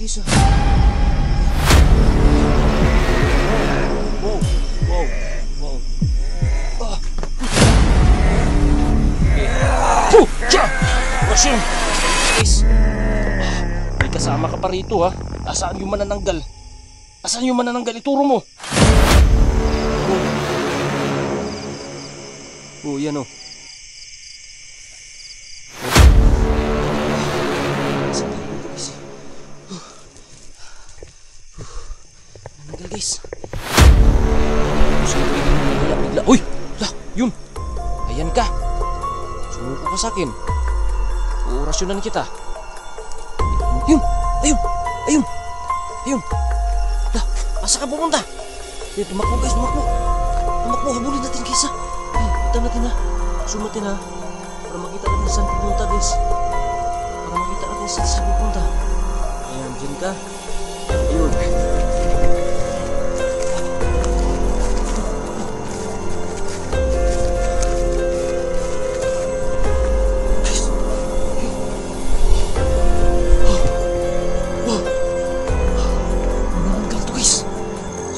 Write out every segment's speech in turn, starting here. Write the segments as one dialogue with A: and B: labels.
A: guys. Wow. Operasyon! Guys, may kasama ka pa rito ha. Asaan yung manananggal? Asaan yung manananggal? Ituro mo. Yan o. Manananggal guys. Bigla. Uy! Yun! Ayan ka. Sumuko ka sa akin. Orasyonan kita. Ayun. Asa ka pumunta? Tumakbo guys, tumakbo. Habulin natin guys ha. Kita natin ha. Zoom natin ha. Para makita natin saan pupunta guys. Ayan, dyan ka. Ayun.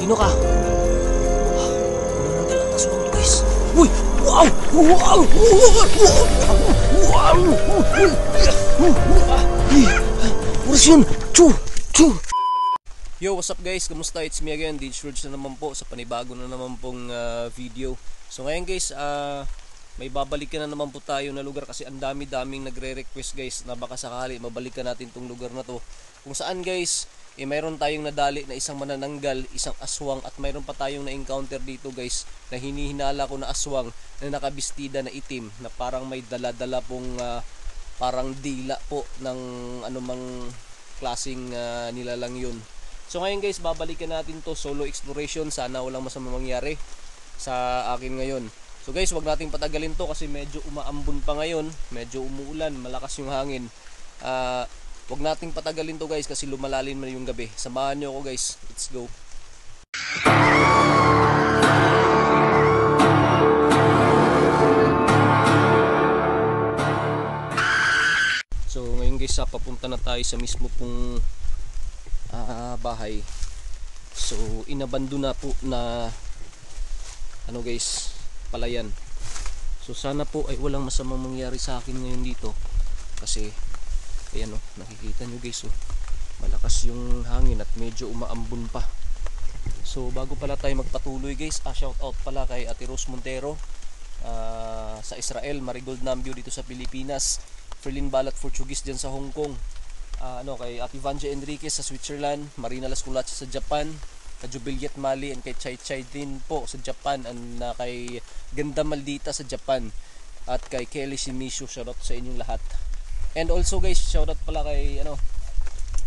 A: Sino ka? Nanananggal ang aswang to guys. Uy! Wow! Orasyon! Chu! Yo, what's up guys? Kamusta? It's me again, DJ Rudge na naman po sa panibago na naman pong video. So ngayon guys, may babalikan na naman po tayo na lugar kasi ang daming nagre-request guys na baka sakali mabalikan natin tong lugar na to. Kung saan guys, mayroon tayong nadali na isang manananggal, isang aswang, at mayroon pa tayong na-encounter dito guys na hinihinala ko na aswang na nakabistida na itim na parang may dala-dala pong parang dila po ng anumang klaseng nilalang yun. So ngayon guys, babalikan natin to, solo exploration. Sana walang masamang mangyari sa akin ngayon. So guys, wag nating patagalin to kasi medyo umaambon pa ngayon, medyo umuulan, malakas yung hangin. Wag nating patagalin to guys kasi lumalalim na yung gabi. Samahan nyo ako guys. Let's go. So ngayon guys, papunta na tayo sa mismo pong bahay. So inabando na po na guys, palayan. So sana po ay walang masamang mangyari sa akin ngayon dito kasi ayan o, nakikita nyo guys o, malakas yung hangin at medyo umaambon pa. So bago pala tayo magpatuloy guys, shout out pala kay Ate Rose Montero sa Israel, Marigold Nambio dito sa Pilipinas, Ferlin Balat Portuguese dyan sa Hong Kong, kay Ate Vanja Enriquez sa Switzerland, Marina Lasculache sa Japan, kay Jubiliet Mali, and kay Chai Chai din po sa Japan, and kay Ganda Maldita sa Japan, at kay Kelly Simishu. Shout out sa inyong lahat. And also guys, shoutout pala kay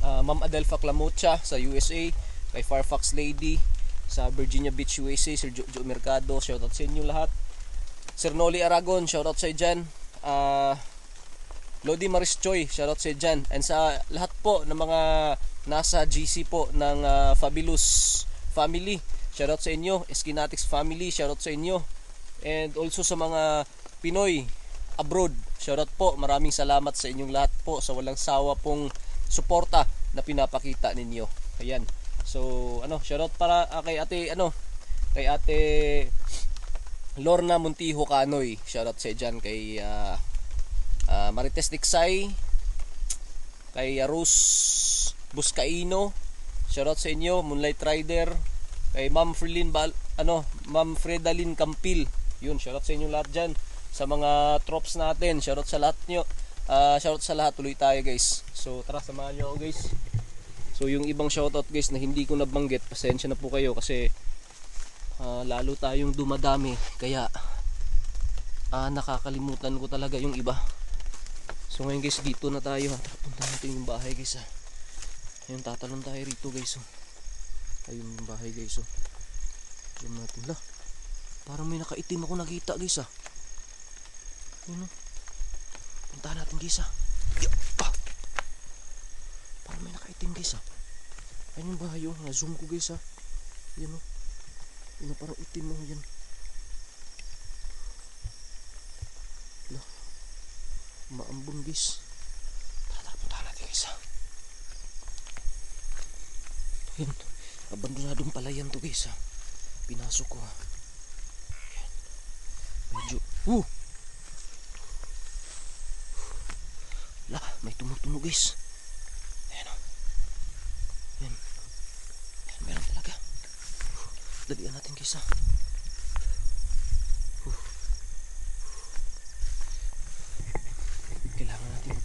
A: Ma'am Adelfa Clamocha sa USA, kay Fairfax Lady sa Virginia Beach, USA, Sir Jojo Mercado, shoutout sa inyo lahat. Sir Noli Aragon, shoutout sa dyan. Lodi Maris Choi, shoutout sa dyan. And sa lahat po ng mga nasa GC po ng Fabulous Family, shoutout sa inyo. Eskinatics Family, shoutout sa inyo. And also sa mga Pinoy abroad, shoutout po, maraming salamat sa inyong lahat po sa walang sawa pong suporta na pinapakita ninyo. Ayan. So, shoutout para kay Ate Lorna Montijo Canoy. Shoutout sa diyan kay Marites Diksay, kay Rose Buscaino. Shoutout sa inyo, Moonlight Rider, kay Ma'am Ma'am Fredalyn Campil. Yun, shoutout sa inyo lahat diyan. Sa mga trops natin, shoutout sa lahat nyo. Shoutout sa lahat, tuloy tayo guys. So tara, samahan nyo ako guys. So yung ibang shoutout guys na hindi ko nabanggit, pasensya na po kayo kasi lalo tayong dumadami. Kaya nakakalimutan ko talaga yung iba. So ngayon guys, dito na tayo ha. Punta natin yung bahay guys ha. Ayun, tatalon tayo rito guys. Ayun yung bahay guys. Ayun natin lah. Parang may nakaitim ako nakita guys ha. Yun o. Puntahan natin guys ha. Parang may nakaitim guys ha. Ayun yung bahay o. Na-zoom ko guys ha. Yan o. Yun o, parang itim o. Yan. Maambon guys. Tara, puntahan natin guys ha. Yan. Abandonadong palayan to guys ha. Pinasok ko ha. Yan. Medyo. May tumutunog guys. Ayan o. Yan. Yan, meron talaga. Dalian natin guys ha. Kailangan natin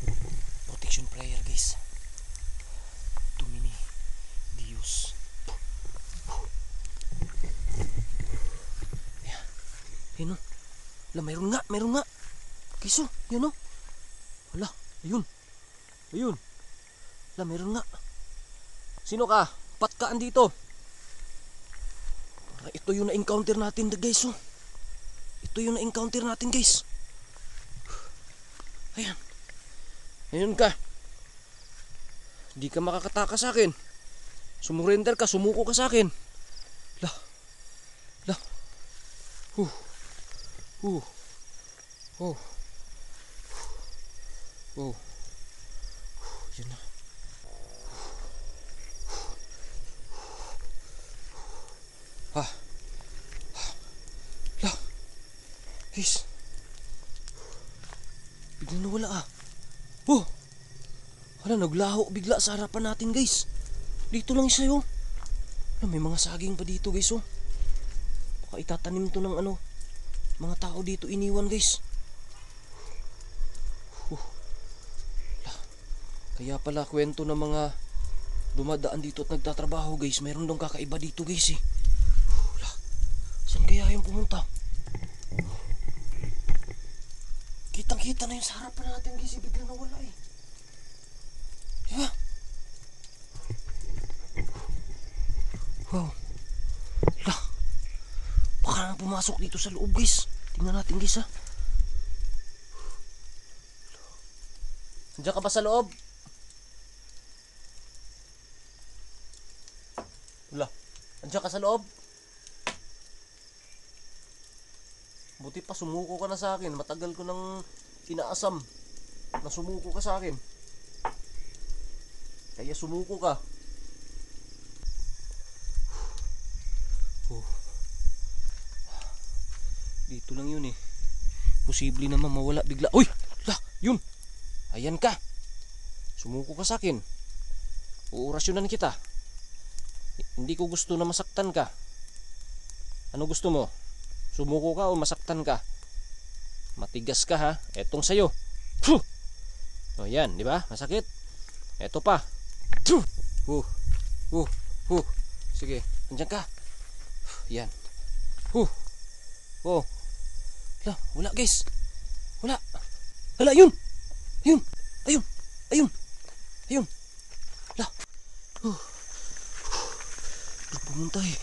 A: protection prayer guys. Tumini Diyos. Ayan. Ayan o. Wala, mayroon nga. Guys o, yan o. Wala, ayun. Wala, mayroon nga. Sino ka? Pat ka andito. Ito yung na-encounter natin guys oh. Ito yung na-encounter natin guys. Ayan. Ayun ka. Hindi ka makakataka sa akin. Sumurrender ka, sumuko ka sa akin. La. Yan na. La. Guys. Biglang nawala ah. Hala, naglaho bigla sa harapan natin guys. Dito lang isa yun. May mga saging pa dito guys oh. Baka itatanim to ng ano. Mga tao dito iniwan guys. Kaya pala kwento ng mga dumadaan dito at nagtatrabaho guys. Mayroon dong kakaiba dito guys eh. Saan kaya yung pumunta? Kitang kita na yung sa harapan natin guys. Bigla nawala eh. Diba? Wow. Baka na pumasok dito sa loob guys. Tingnan natin guys ha. Nandiyan ka ba sa loob? Wala. Nandiyan ka sa loob? Buti pa sumuko ka na sa akin. Matagal ko nang inaasam na sumuko ka sa akin. Kaya sumuko ka. Dito lang yun eh. Posible naman mawala bigla. Uy! Yun! Ayan ka. Sumuko ka sa akin. Uurasyonan kita. Hindi ko gusto na masaktan ka. Ano gusto mo? Sumuko ka o masaktan ka? Matigas ka ha. Etong sayo. O yan, di ba? Masakit. Eto pa. Sige, nandiyan ka. Yan. Wala guys. Wala. Yun. Ayun. Pumunta eh.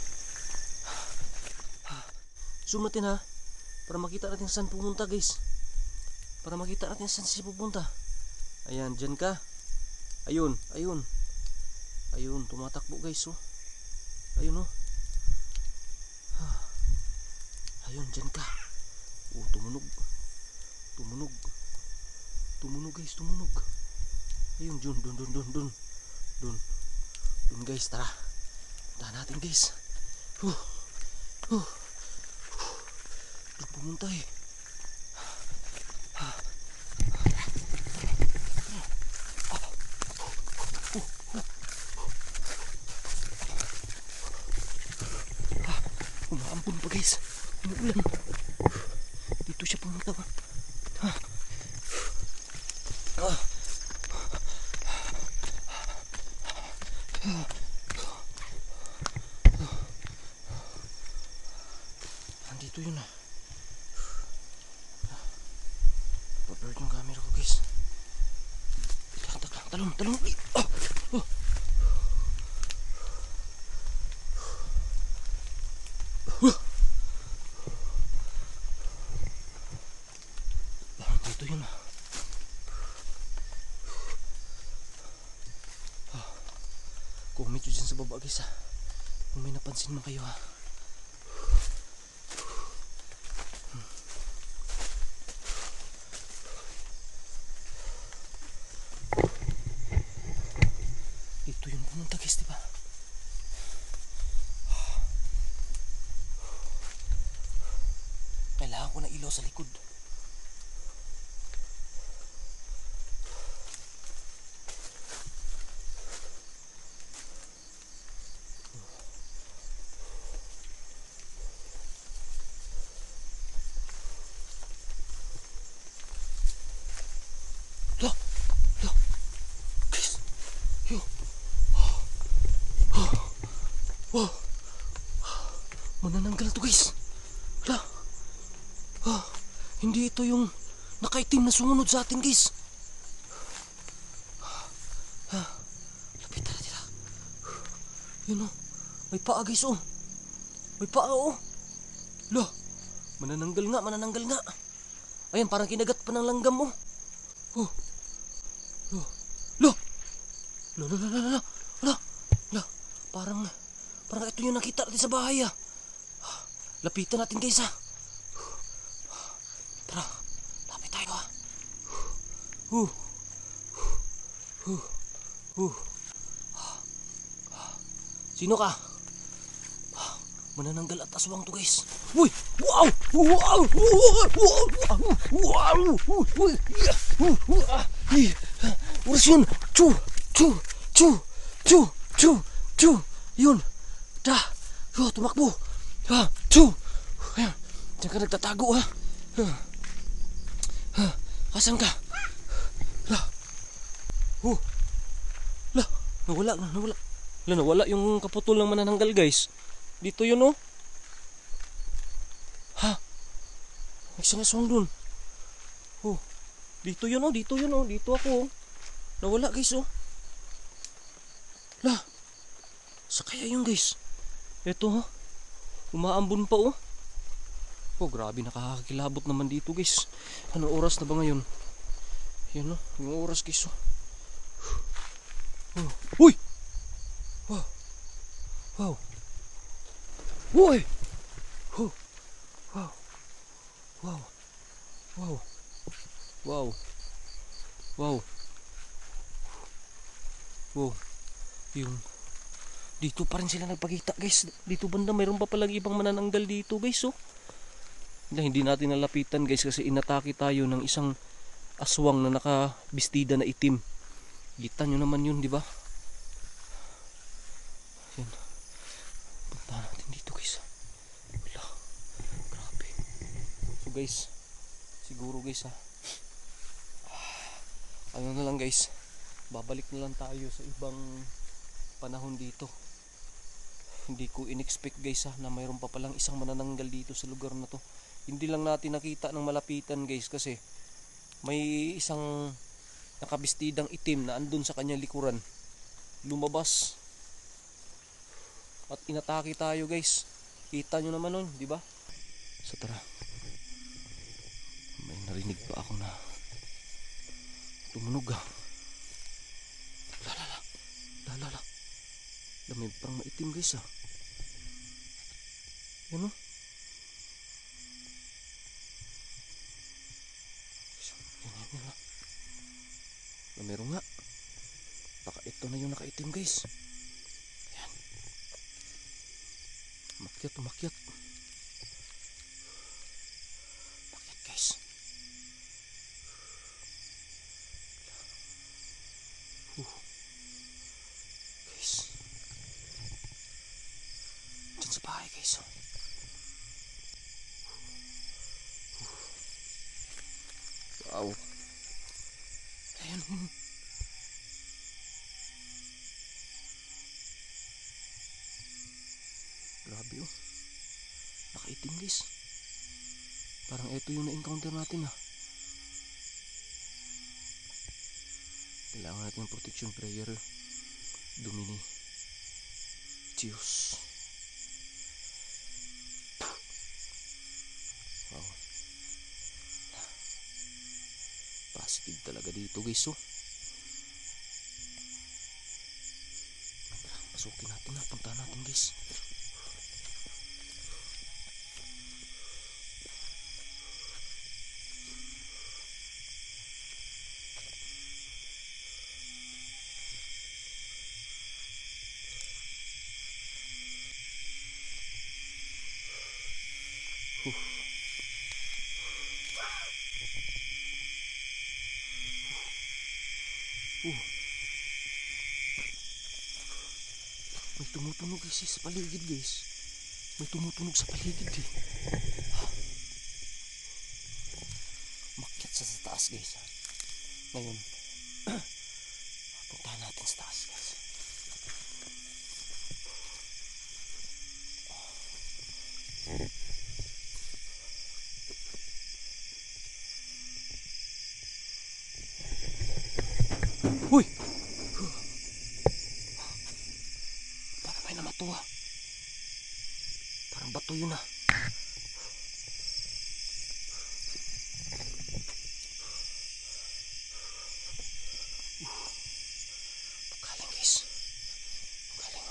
A: Zoom natin ha. Para makita natin saan pumunta guys. Para makita natin saan siya pupunta. Ayan, dyan ka. Ayun. Tumatakbo guys oh. Ayun oh. Ayun, dyan ka. Tumunog guys, tumunog. Ayun, dun guys, tara. Punta natin guys. Pumunta eh. Umaampun pa guys. Umuulan. Dito siya pumunta ba? Andito yun ah. Pablurred yung camera ko guys. Talong. Dito yun ah. Comment nyo dyan sa baba guys ah. Kung may napansin mo kayo ah. Dito yun pumunta guys, diba? sa likod. Wow, manananggal to guys. Hala, hindi ito yung nakaitim na sumunod sa atin guys. Lapit na nila. Yun o, may paa guys oh. May paa oh. Hala, manananggal nga. Ayan, parang kinagat pa ng langgam oh. Oh. Hala, parang ito yung nakita natin sa bahay ah. Lapitan natin guys ah. Tara, lapit tayo ah. Sino ka? Manananggal at aswang to guys. Uy! Wow! Oras yun! Chu! Yun! Tumakbo! Chu! Ayan! Diyan ka nagtatago ha? Asan ka? Nawala yung kaputol ng manananggal guys. Dito yun oh. May isang aswang dun. Dito yun oh. Dito ako oh. Nawala guys oh. Sa kaya yun guys. Eto ha. Umaambon pa oh. Grabe, nakakakilabot naman dito guys. Anong oras na ba ngayon? Yan oh, yung oras guys oh. Uy! Wow! Uy! Wow! Yung dito pa rin sila nagpakita guys. Dito banda mayroon pa palang ibang manananggal dito guys oh. Hindi natin nalapitan guys kasi inatake tayo ng isang aswang na nakabistida na itim. Kita nyo naman yun, di ba? Yan. Punta natin dito guys. Wala. Grabe. So guys, siguro guys ha. Ano na lang guys. Babalik na lang tayo sa ibang panahon dito. Hindi ko in-expect guys na mayroon pa palang isang manananggal dito sa lugar na to. Hindi lang natin nakita ng malapitan guys kasi may isang nakabistidang itim na andun sa kanyang likuran. Lumabas at inatake tayo guys. Kita nyo naman nun, di ba? So tara. May narinig pa ako na tumunog ah. La. May parang maitim guys ah. Yan o. Yan. Meron nga. Baka ito na yung nakaitim guys. Yan. Umakyat. Umakyat guys. Guys. Diyan sa bahay guys. Wow. Ayan. Grabe oh. Nakaitim guys. Parang ito yung na-encounter natin ah. Kailangan natin ng protection prayer. Domini Diyos. Wow. Positive talaga dito guys oh. Pasukin natin na. Puntahan natin guys. Uh. May tumutunog guys sa paligid guys. May tumutunog sa paligid eh. Makyat sa taas guys. Ngayon, puntahan natin sa taas guys. Uy! Parang may namatuwa. Parang bato yun ah. Galing guys. Galing.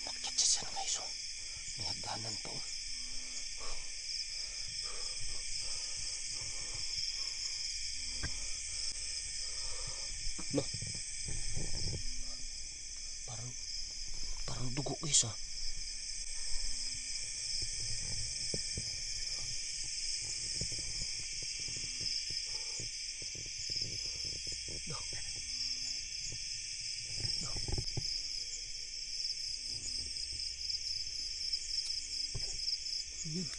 A: Makyat siya dyan guys oh. May hagdanan to. No. Parang dugo guys ah. No. Yun.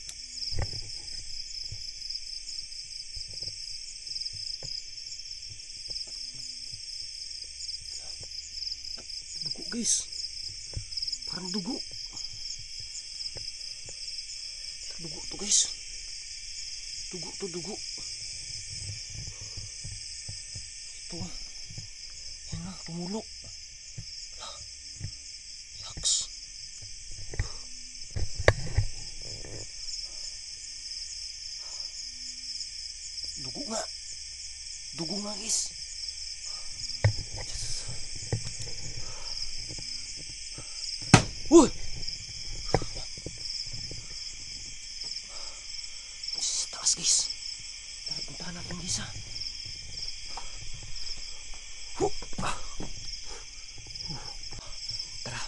A: Dugo guys. Parang dugo. Dugo to guys. Dugo. Ito. Yan na, tumulo. Yaks. Dugo nga guys. Uy! Sa taas guys. Tara, puntahan natin guys ha. Tara.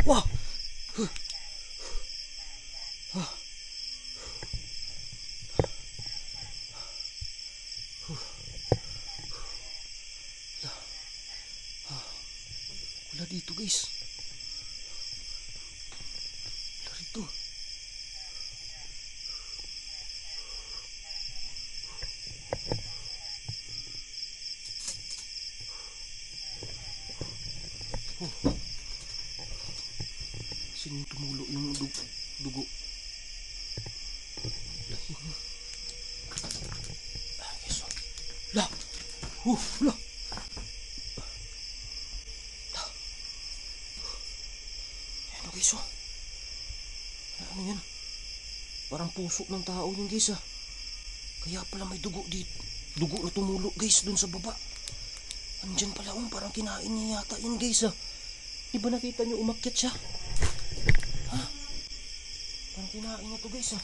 A: Wah. Wala dito guys. Wala dito. Sino tumulo yung dugo? Lahin. Yes. La. La. Ano guys oh? Ano yan? Parang puso ng tao yung guys ah. Kaya pala may dugo dito. Dugo na tumulo guys dun sa baba. Andyan pala parang kinain niya yata yun guys ah. Di ba nakita nyo umakyat siya? Ha? Parang kinain niya to guys ah.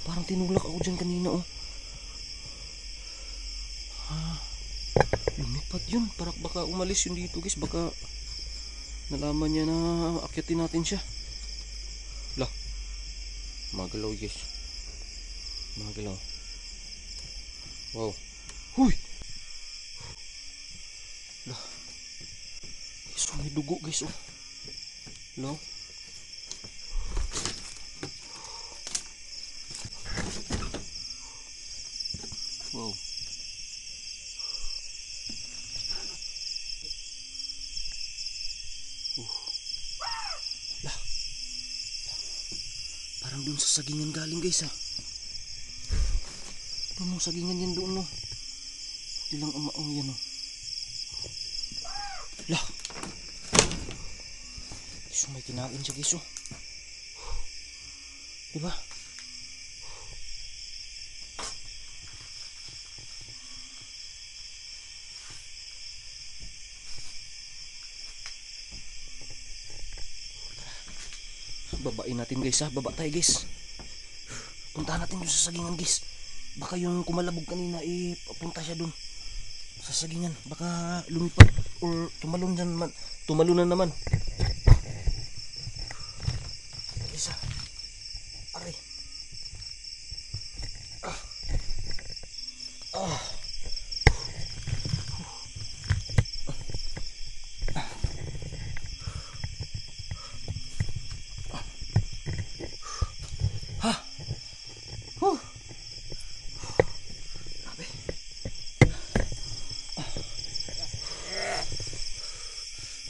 A: Parang tinulak ako dyan kanina oh. Lumipat yun. Parang baka umalis yun dito guys. Baka nalaman niya na akyatin natin siya. Lah. Magalaw guys. Magalaw. Wow. Huy. Lah. Guys, may dugo guys oh. Lah. Wow. Lah. Parang doon sa sagingan galing guys ha. Doon sa sagingan yan doon no. Ilang umaong yan no. Lah. So may kinain siya guys oh. Diba? Babain natin guys ha. Baba tayo guys. Puntahan natin doon sa sagingan guys. Baka yung kumalabog kanina papunta siya doon sa sagingan. Baka lumipad or tumalon naman. Tumalunan naman. Guys ha. Aray.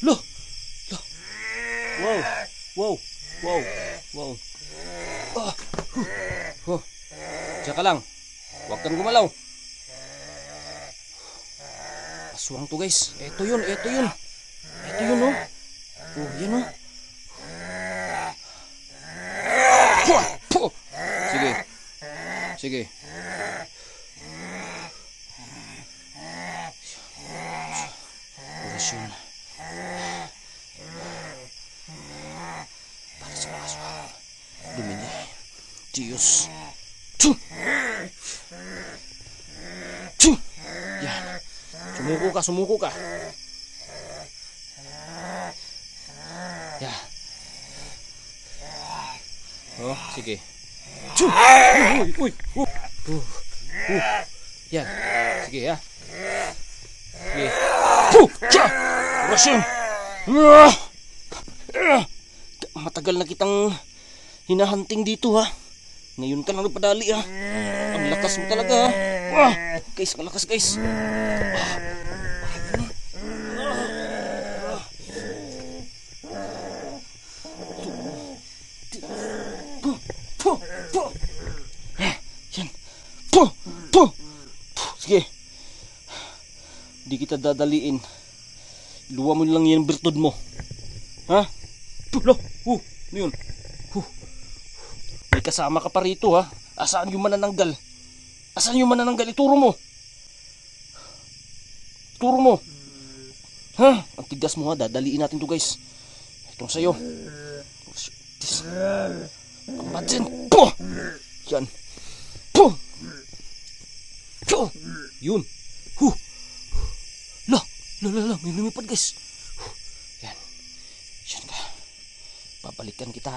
A: Loh. Loh. Wow. Wow. Wow. Wow. Tsaka lang. Huwag kang gumalaw. Aswang to guys. Ito yun. Ito yun. Ito yun oh. Oh, yan oh. Sige. Sige. Orasyon. Para sa mga aswang. Dumini. Diyos. Yan. Sumuko ka, sumuko ka. Yan. Oh, sige. Uy, uy, yan. Sige, ha. Sige. Orasyon. Matagal na kitang hinahunting dito, ha. Ngayon ka lang napadali, ha. Ang lakas mo talaga, ha. Guys, ang lakas, guys. Yan. Sige. Di kita dadaliin. Luwa mo lang yan bertod mo. Ha? Lo. Ano yun? May kasama ka pa rito ha. Asaan yung manananggal? Asaan yung manananggal? Ituro mo. Ituro mo. Ha? Ang tigas mo ha. Dadaliin natin to guys. Itong sayo. Imagine. Yan. Yun. La. May lumipad guys. Yan. Yan ka. Babalikan kita.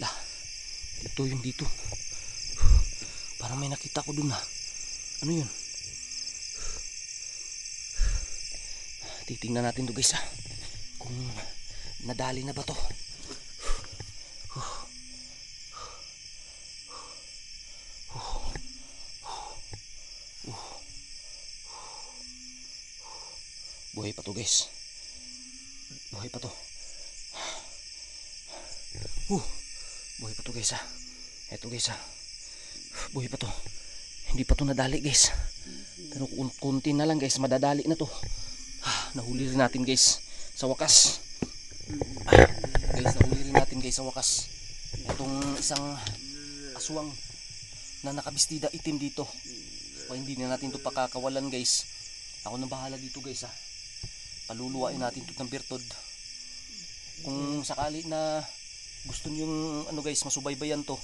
A: La. Dito yung dito. Parang may nakita ko dun ha. Ano yun? Titingnan natin to guys ha. Kung nadali na ba to. Buhay pa to guys. Buhay pa to. Buhay pa to guys ha. Eto guys ha. Buhay pa to. Hindi pa to nadali guys. Pero kunti na lang guys. Madadali na to. Nahuli rin natin guys. Sa wakas. Guys, nahuli rin natin guys sa wakas. Itong isang aswang na nakabistida itim dito. So, hindi na natin to pakakawalan guys. Ako na bahala dito guys ha. Paluluwain natin ito ng bertod. Kung sakali na gusto nyo ano guys, masubaybayan to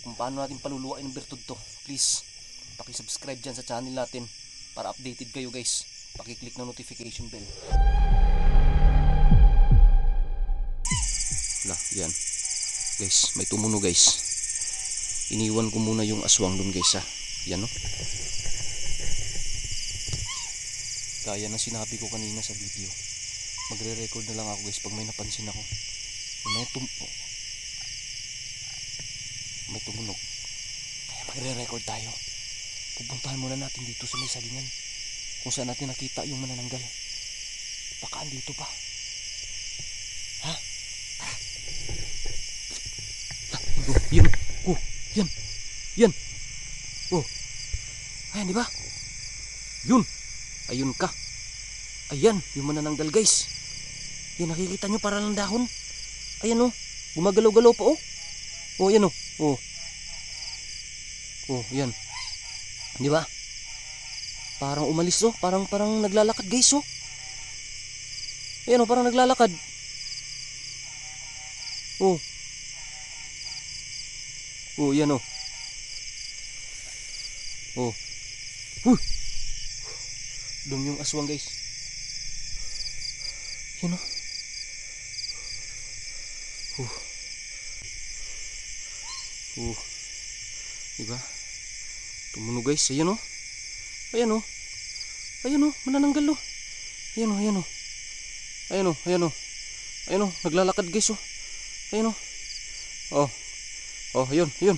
A: kung paano natin paluluwain ng bertod to, please paki-subscribe dyan sa channel natin para updated kayo guys. Paki-click ng notification bell. Yan guys, may tumuno guys. Iniwan ko muna yung aswang dun guys ha. Yan no. Kaya na sinabi ko kanina sa video, magre-record na lang ako guys pag may napansin ako. May tumunog. Kaya magre-record tayo. Pupuntahan muna natin dito sa may sagingan kung saan natin nakita yung manananggal. Baka andito pa. Ha? Tara. Yan. Oh, yan. Yan. Oh. Ayan, di ba? Yun. Ayun ka. Ayan, yung manananggal guys. Yan, nakikita nyo para lang dahon. Ayan oh. Gumagalaw-galaw pa oh. Oh, yan oh. Oh. Oh, yan. Di ba? Parang umalis oh. Parang naglalakad guys oh. Ayan oh, parang naglalakad. Oh. Oh, yan oh. Oh. Dum yung aswang guys. Yan oh. Diba? Tumunog guys. Ayan oh. Ayan oh. Ayan oh. Manananggal oh. Ayan oh. Ayan oh. Ayan oh. Ayan oh. Ayan oh. Naglalakad guys oh. Ayan oh. Oh. Oh. Ayun. Ayun.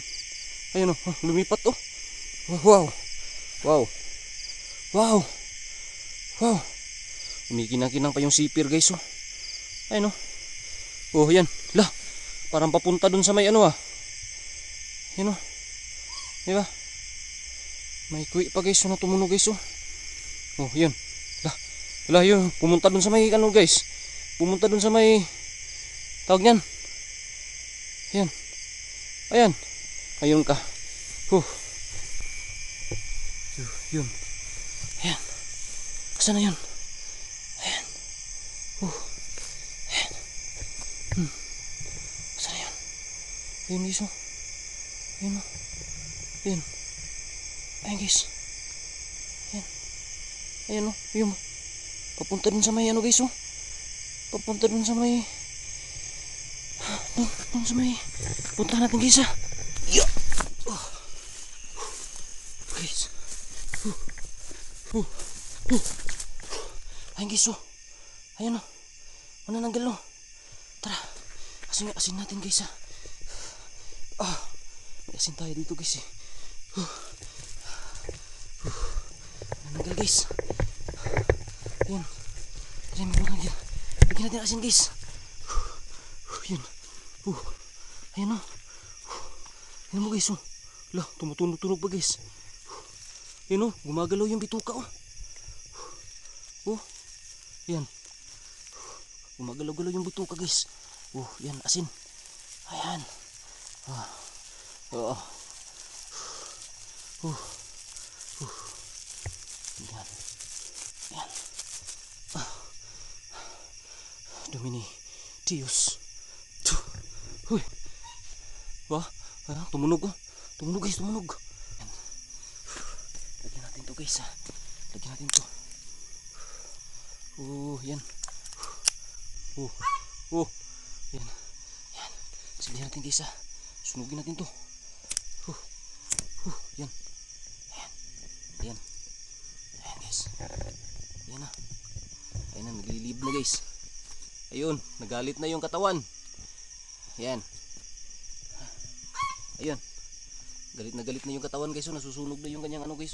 A: Ayan oh. Oh. Lumipat oh. Oh. Wow. Wow. Wow. Wow. Umikinang-kinang pa yung sipir guys oh. Ayan oh. Oh. Ayan. Lah. Parang papunta dun sa may ano ah. Ayan oh. Diba? May kuwi pa guys na tumunog guys oh. Oh, yun. Wala yun. Pumunta dun sa may ano guys. Pumunta dun sa may tawag niyan. Ayan. Ayan. Ayun ka. Yun. Ayan. Saan na yun? Ayan. Ayan. Saan na yun? Ayun guys oh. Ayun oh. Ayan. Ayan guys. Ayan. Ayan o. Ayan o. Papunta dun sa may ano guys o. Papunta dun sa may. Dun sa may. Punta natin guys ha. Yeah. Oh. Guys. Ayan guys o. Ayan o. Manananggal o. Tara. Asin natin guys ha. May asin tayo dito guys eh. Nananggal guys. Ayan. Ayan mo lagyan. Lagyan natin asin guys. Ayan. Ayan o. Ayan mo guys o. Lah, tumutunog pa guys. Ayan o. Gumagalaw yung bituka o. Ayan. Gumagalaw-galaw yung bituka guys. Ayan asin. Ayan. Oo. Ayan. Ayan. Domini Dios. Huy. Wah, tumunog oh. Tumunog guys, tumunog. Ayan. Lagyan natin to guys ha. Lagyan natin to. Yan. Yan. Yan. Silbihan natin guys ha. Sunugin natin to. Yan. Ayan. Ayan. Ayan guys. Ayan na. Ayan na, naglilib na guys. Ayun, nagalit na yung katawan. Ayan. Ayun. Galit na yung katawan guys. Nasusunog na yung kanyang ano guys.